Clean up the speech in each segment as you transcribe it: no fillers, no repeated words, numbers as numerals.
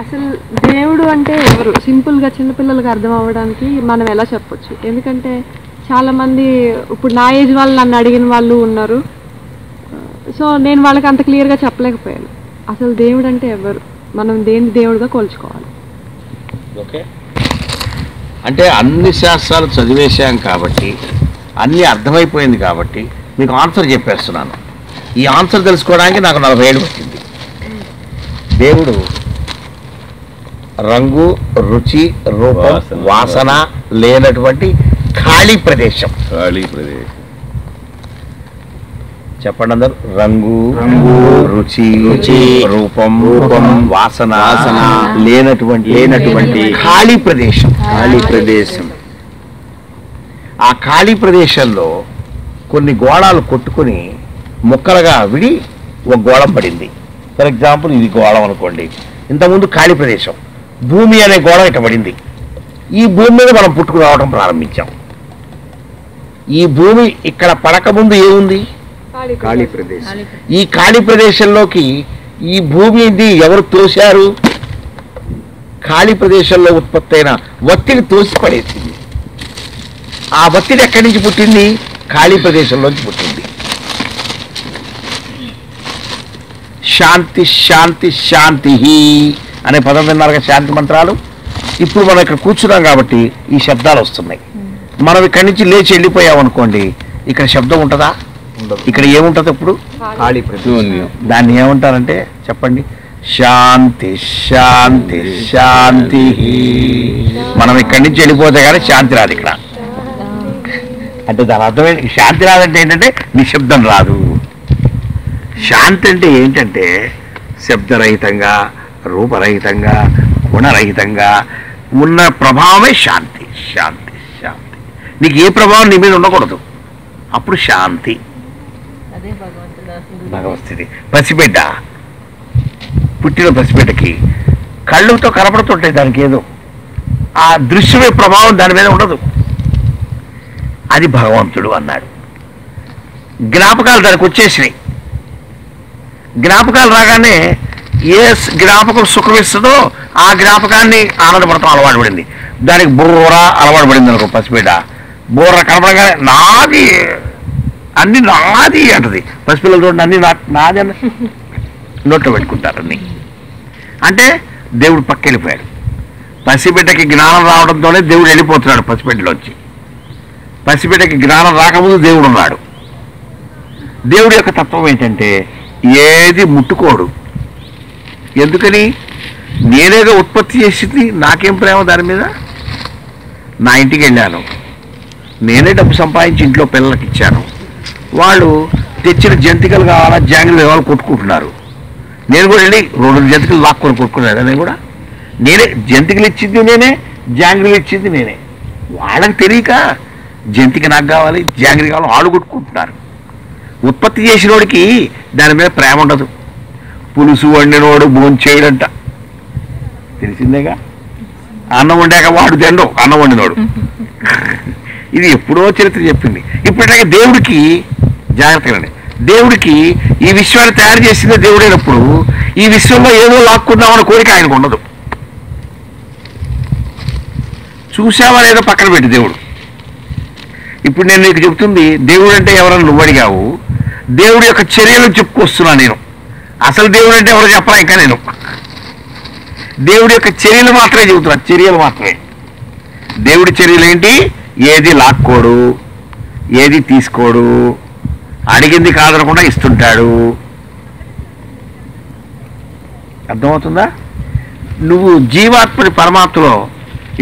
అసలు దేవుడు అంటే ఎవరు? సింపుల్గా చిన్నపిల్లలకు అర్థం అవ్వడానికి మనం ఎలా చెప్పొచ్చు? ఎందుకంటే చాలామంది ఇప్పుడు నా ఏజ్ వాళ్ళు నన్ను అడిగిన వాళ్ళు ఉన్నారు. సో నేను వాళ్ళకి అంత క్లియర్గా చెప్పలేకపోయాను. అసలు దేవుడు అంటే ఎవరు, మనం దేని దేవుడిగా కోల్చుకోవాలి? ఓకే, అంటే అన్ని శాస్త్రాలు చదివేశాం కాబట్టి, అన్నీ అర్థమైపోయింది కాబట్టి మీకు ఆన్సర్ చెప్పేస్తున్నాను. ఈ ఆన్సర్ తెలుసుకోవడానికి నాకు 40 ఏళ్ళు పట్టింది. దేవుడు రంగు, రుచి, రూపం, వాసన లేనటువంటి ఖాళీ ప్రదేశం. చెప్పండి అందరు. రంగు, రుచి, రూపం, వాసన లేనటువంటి ఖాళీ ప్రదేశం. ఆ ఖాళీ ప్రదేశంలో కొన్ని గోళాలు కొట్టుకుని ముక్కలుగా విడి ఒక గోళం పడింది. ఫర్ ఎగ్జాంపుల్ ఇది గోళం అనుకోండి. ఇంతకుముందు ఖాళీ ప్రదేశం, భూమి అనే గోళం ఇట్ట పడింది. ఈ భూమి మీద మనం పుట్టుకు రావడం ప్రారంభించాం. ఈ భూమి ఇక్కడ పడకముందు ఏముంది? ఖాళీ ప్రదేశం. ఈ ఖాళీ ప్రదేశంలోకి ఈ భూమిని ఎవరు తోశారు? ఖాళీ ప్రదేశంలో ఉత్పత్తి అయిన ఒత్తిడి తోసి పడేసింది. ఆ ఒత్తిడి ఎక్కడి నుంచి పుట్టింది? ఖాళీ ప్రదేశంలోంచి పుట్టింది. శాంతి శాంతి శాంతి అనే పదం విన్నారుగా, శాంతి మంత్రాలు. ఇప్పుడు మనం ఇక్కడ కూర్చున్నాం కాబట్టి ఈ శబ్దాలు వస్తున్నాయి. మనం ఇక్కడి నుంచి లేచి వెళ్ళిపోయామనుకోండి, ఇక్కడ శబ్దం ఉంటుందా? ఇక్కడ ఏముంటుంది? ఇప్పుడు ఖాళీ ప్రదేశం. దాన్ని ఏమంటారంటే చెప్పండి? శాంతి శాంతి శాంతి. మనం ఇక్కడి నుంచి వెళ్ళిపోతే కానీ శాంతి రాదు ఇక్కడ. అంటే దాని అర్థమే, శాంతి రాదంటే ఏంటంటే నిశ్శబ్దం రాదు. శాంతి అంటే ఏంటంటే శబ్దరహితంగా, రూపరహితంగా, గుణరహితంగా ఉన్న ప్రభావమే శాంతి. శాంతి శాంతి. నీకు ఏ ప్రభావం నీ మీద ఉండకూడదు, అప్పుడు శాంతి. భగవస్థితి. పసిబిడ్డ, పుట్టిన పసిబిడ్డకి కళ్ళుతో కనపడుతుంటాయి, దానికి ఏదో ఆ దృశ్యమే ప్రభావం దాని మీద ఉండదు. అది భగవంతుడు అన్నాడు. జ్ఞాపకాలు దానికి వచ్చేసినాయి. జ్ఞాపకాలు రాగానే ఏ జ్ఞాపకం సుఖమిస్తుందో ఆ జ్ఞాపకాన్ని ఆనందపడతాం అలవాటు పడింది. దానికి బుర్ర అలవాటు పడింది అనుకో, పసిబిడ్డ బుర్ర కనపడగానే నాది అన్ని నాది అంటది. పసిపిల్లలు చూడండి, అన్ని నాది అని నోట్లో పెట్టుకుంటారు అన్ని. అంటే దేవుడు పక్క వెళ్ళిపోయాడు. పసిబిడ్డకి జ్ఞానం రావడంతోనే దేవుడు వెళ్ళిపోతున్నాడు పసిబిడ్డలోంచి. పసిబిడ్డకి జ్ఞానం రాకముందు దేవుడు ఉన్నాడు. దేవుడి యొక్క తత్వం ఏంటంటే ఏది ముట్టుకోడు. ఎందుకని? నేనేగా ఉత్పత్తి చేసింది, నాకేం ప్రేమ దాని మీద? నా ఇంటికి వెళ్ళాను, నేనే డబ్బు సంపాదించి ఇంట్లో పిల్లలకి ఇచ్చాను. వాళ్ళు తెచ్చిన జంతికలు కావాలా, జాంగిలు కావాలా కొట్టుకుంటున్నారు. నేను కూడా వెళ్ళి 2 జంతికలు లాక్కొని కొట్టుకున్నాను. నేను కూడా నేనే జంతికలు ఇచ్చింది నేనే, జాంగిలు ఇచ్చింది నేనే. వాళ్ళకి తెలియక జంతిక నాకు కావాలి, జాంగిరి కావాలి, వాళ్ళు కొట్టుకుంటున్నారు. ఉత్పత్తి చేసినోడికి దాని మీద ప్రేమ ఉండదు. పులుసు వండినోడు భోంచేయడంట, తెలిసిందేగా. అన్నం వండాక వాడు తినడం, అన్నం వండినోడు. ఇది ఎప్పుడో చరిత్ర చెప్పింది. ఇప్పటికే దేవుడికి జాగ్రత్తగా, దేవుడికి ఈ విశ్వాన్ని తయారు చేసిందే దేవుడైనప్పుడు ఈ విశ్వంలో ఏదో లాక్కుందామన్న కోరిక ఆయనకు ఉండదు. చూసావా లేదో పక్కన పెట్టి దేవుడు. ఇప్పుడు నేను నీకు చెప్తుంది దేవుడు అంటే ఎవరని నువ్వు అడిగావు. దేవుడి యొక్క చర్యలు చెప్పుకొస్తున్నా నేను. అసలు దేవుడు అంటే ఎవరు చెప్పరా ఇంకా నేను. దేవుడి యొక్క చర్యలు మాత్రమే చెబుతున్నా, చర్యలు మాత్రమే. దేవుడి చర్యలు ఏంటి? ఏది లాక్కోడు, ఏది తీసుకోడు, అడిగింది కాదనకుండా ఇస్తుంటాడు. అర్థమవుతుందా? నువ్వు జీవాత్మని పరమాత్మలో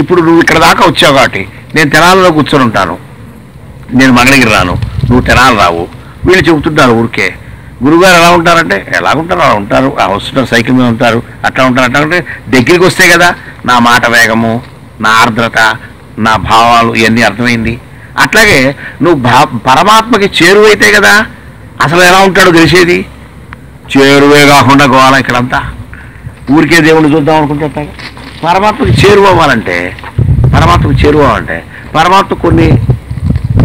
ఇప్పుడు నువ్వు ఇక్కడ దాకా వచ్చావు కాబట్టి నేను తెనాలలో కూర్చొని ఉంటాను, నేను మంగళగిరి రాను, నువ్వు తెనాలు రావు. వీళ్ళు చెబుతుంటారు ఊరికే, గురువుగారు ఎలా ఉంటారంటే ఎలాగుంటారు అలా ఉంటారు, వస్తుంటారు, సైకిల్ మీద ఉంటారు, అట్లా ఉంటారు అట్లా ఉంటే దగ్గరికి వస్తే కదా నా మాట వేగము, నా ఆర్ద్రత, నా భావాలు ఇవన్నీ అర్థమైంది. అట్లాగే నువ్వు పరమాత్మకి చేరువైతే కదా అసలు ఎలా ఉంటాడో తెలిసేది. చేరువే కాకుండా పోవాలా ఇక్కడంతా, ఊరికే దేవుణ్ణి చూద్దాం అనుకుంటా. పరమాత్మకి చేరువవ్వాలంటే పరమాత్మ కొన్ని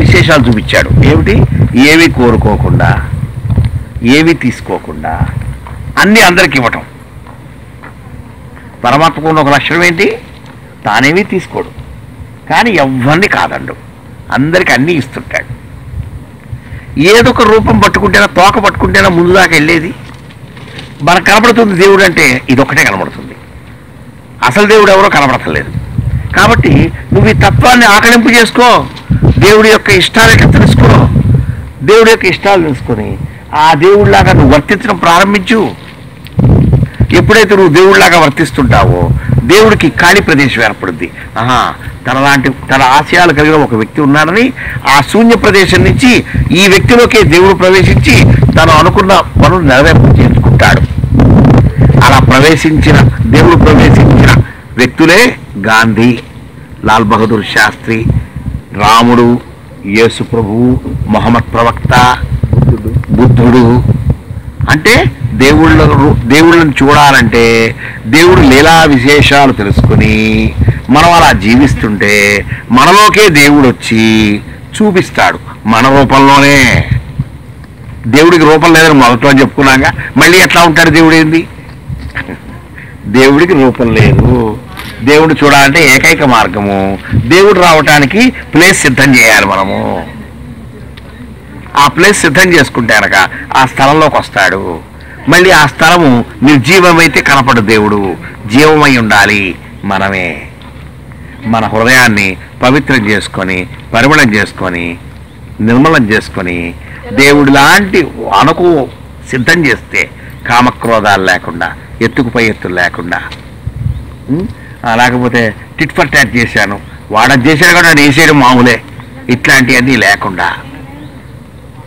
విశేషాలు చూపించాడు. ఏమిటి? ఏవి కోరుకోకుండా, ఏవి తీసుకోకుండా అన్నీ అందరికి ఇవ్వటం. పరమాత్మకు ఉన్న ఒక లక్షణం ఏంటి? తానేమీ తీసుకోడు, కానీ ఎవరిని కాదండు, అందరికి అన్నీ ఇస్తుంటాడు. ఏదో ఒక రూపం పట్టుకుంటేనా, తోక పట్టుకుంటేనా ముందు దాకా వెళ్ళేది? మనకు కనబడుతుంది దేవుడు అంటే ఇదొక్కటే కనబడుతుంది, అసలు దేవుడు ఎవరో కనబడతలేదు. కాబట్టి నువ్వు ఈ తత్వాన్ని ఆకలింపు చేసుకో, దేవుడి యొక్క ఇష్టాలకి తెలుసుకో, దేవుడి యొక్క ఇష్టాలు తెలుసుకొని ఆ దేవుడిలాగా నువ్వు వర్తించడం ప్రారంభించు. ఎప్పుడైతే నువ్వు దేవుడిలాగా వర్తిస్తుంటావో దేవుడికి ఖాళీ ప్రదేశం ఏర్పడుద్ది. తన ఆశయాలు కలిగిన ఒక వ్యక్తి ఉన్నాడని ఆ శూన్య ప్రదేశం నుంచి ఈ వ్యక్తిలోకే దేవుడు ప్రవేశించి తను అనుకున్న పనులు నెరవేర్పు చేసుకుంటాడు. అలా దేవుడు ప్రవేశించిన వ్యక్తులే గాంధీ, లాల్ బహదూర్ శాస్త్రి, రాముడు, యేసు ప్రభువు, మొహమ్మద్ ప్రవక్త, బుద్ధుడు. అంటే దేవుళ్ళని చూడాలంటే దేవుడు లీలా విశేషాలు తెలుసుకుని మనం అలా జీవిస్తుంటే మనలోకే దేవుడు వచ్చి చూపిస్తాడు, మన రూపంలోనే. దేవుడికి రూపం లేదని మొదట్లో చెప్పుకున్నాక మళ్ళీ ఎట్లా ఉంటాడు దేవుడు? ఏంది? దేవుడికి రూపం లేదు. దేవుడు చూడాలంటే ఏకైక మార్గము దేవుడు రావటానికి ప్లేస్ సిద్ధం చేయాలి. మనము ఆ ప్లేస్ సిద్ధం చేసుకుంటే కనుక ఆ స్థలంలోకి వస్తాడు. మళ్ళీ ఆ స్థలము నిర్జీవమైతే కనపడు దేవుడు, జీవమై ఉండాలి. మనమే మన హృదయాన్ని పవిత్రం చేసుకొని, పరిమళం చేసుకొని, నిర్మలం చేసుకొని దేవుడి లాంటి అనుకు సిద్ధం చేస్తే కామక్రోధాలు లేకుండా, ఎత్తుకుపై ఎత్తులు లేకుండా, లేకపోతే టిట్ ఫర్ టాట్ చేశాను, వాడది చేశాడు కూడా నేను వేసేయడం మామూలే, ఇట్లాంటివన్నీ లేకుండా,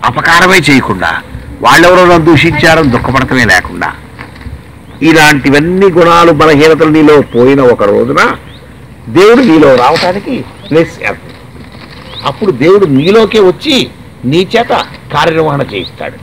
అపకారమే చేయకుండా, వాళ్ళెవరో నన్ను దూషించారని దుఃఖపడటమే లేకుండా, ఇలాంటివన్నీ గుణాలు బలహీనతలు నీలో పోయిన ఒక రోజున దేవుడు నీలో రావటానికి ప్లేస్ ఏర్పడుతుంది. అప్పుడు దేవుడు నీలోకే వచ్చి నీ చేత కార్యనిర్వహణ చేయిస్తాడు.